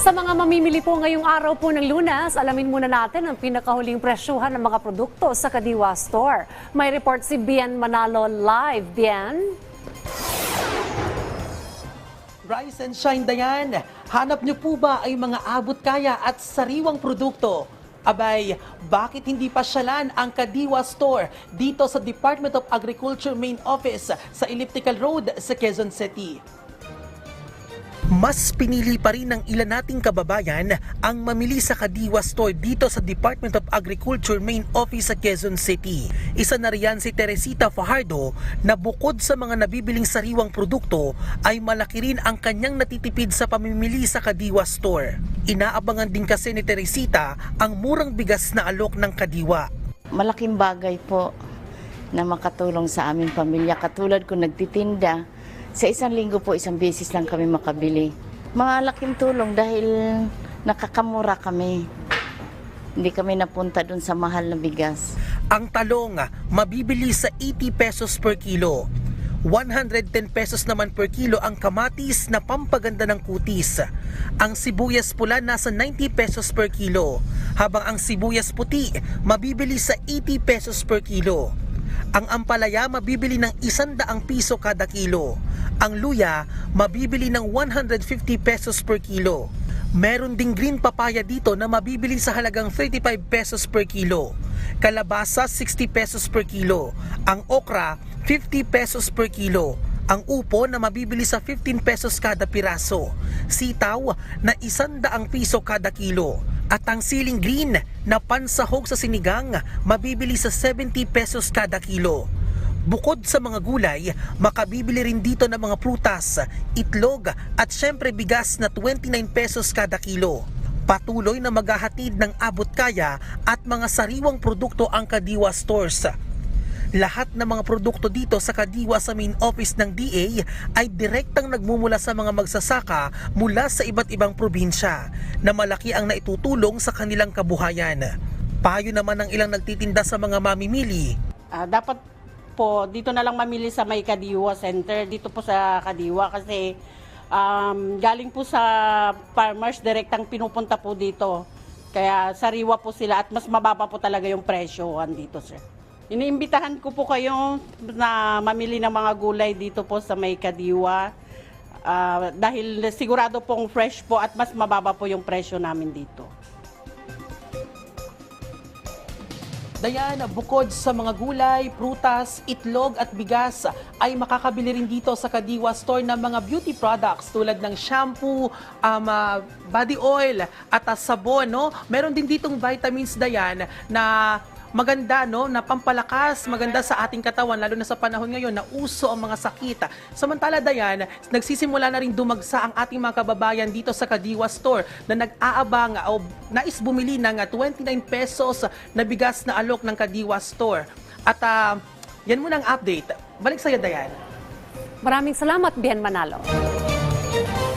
Sa mga mamimili po ngayong araw po ng Lunes, alamin muna natin ang pinakahuling presyuhan ng mga produkto sa Kadiwa Store. May report si Bien Manalo live. Bien? Rise and shine, Dayan. Hanap niyo po ba ay mga abot kaya at sariwang produkto? Abay, bakit hindi pasyalan ang Kadiwa Store dito sa Department of Agriculture Main Office sa Elliptical Road sa Quezon City? Mas pinili pa rin ng ilan nating kababayan ang mamili sa Kadiwa Store dito sa Department of Agriculture Main Office sa Quezon City. Isa na riyan si Teresita Fajardo na bukod sa mga nabibiling sariwang produkto ay malaki rin ang kanyang natitipid sa pamimili sa Kadiwa Store. Inaabangan din kasi ni Teresita ang murang bigas na alok ng Kadiwa. Malaking bagay po na makatulong sa aming pamilya. Katulad ko nagtitinda. Sa isang linggo po, isang beses lang kami makabili. Malaking tulong dahil nakakamura kami. Hindi kami napunta dun sa mahal na bigas. Ang talong mabibili sa 80 pesos per kilo. 110 pesos naman per kilo ang kamatis na pampaganda ng kutis. Ang sibuyas pula nasa 90 pesos per kilo, habang ang sibuyas puti mabibili sa 80 pesos per kilo. Ang ampalaya mabibili ng 100 piso kada kilo. Ang luya mabibili ng 150 pesos per kilo. Meron ding green papaya dito na mabibili sa halagang 35 pesos per kilo. Kalabasa 60 pesos per kilo. Ang okra 50 pesos per kilo. Ang upo na mabibili sa 15 pesos kada piraso. Sitaw na 100 piso kada kilo. At ang siling green na pansahog sa sinigang mabibili sa 70 pesos kada kilo. Bukod sa mga gulay, makabibili rin dito ng mga prutas, itlog at syempre bigas na 29 pesos kada kilo. Patuloy na maghahatid ng abot kaya at mga sariwang produkto ang Kadiwa Stores. Lahat ng mga produkto dito sa Kadiwa sa main office ng DA ay direktang nagmumula sa mga magsasaka mula sa iba't ibang probinsya na malaki ang naitutulong sa kanilang kabuhayan. Payo naman ng ilang nagtitinda sa mga mamimili. Dapat po dito na lang mamili sa may Kadiwa Center, dito po sa Kadiwa kasi galing po sa farmers, direktang pinupunta po dito. Kaya sariwa po sila at mas mababa po talaga yung presyohan dito, sir. Iniimbitahan ko po kayo na mamili ng mga gulay dito po sa may Kadiwa dahil sigurado pong fresh po at mas mababa po yung presyo namin dito. Dayan, bukod sa mga gulay, prutas, itlog at bigas, ay makakabili rin dito sa Kadiwa Store ng mga beauty products tulad ng shampoo, body oil at sabon. No? Meron din ditong vitamins, Dayan, na maganda, no, na pampalakas, maganda sa ating katawan, lalo na sa panahon ngayon na uso ang mga sakit. Samantala, Dayan, nagsisimula na rin dumagsa ang ating mga kababayan dito sa Kadiwa Store na nag-aabang o nais bumili ng 29 pesos na bigas na alok ng Kadiwa Store. At yan muna ang update. Balik sa'yo, Dayan. Maraming salamat, Bien Manalo.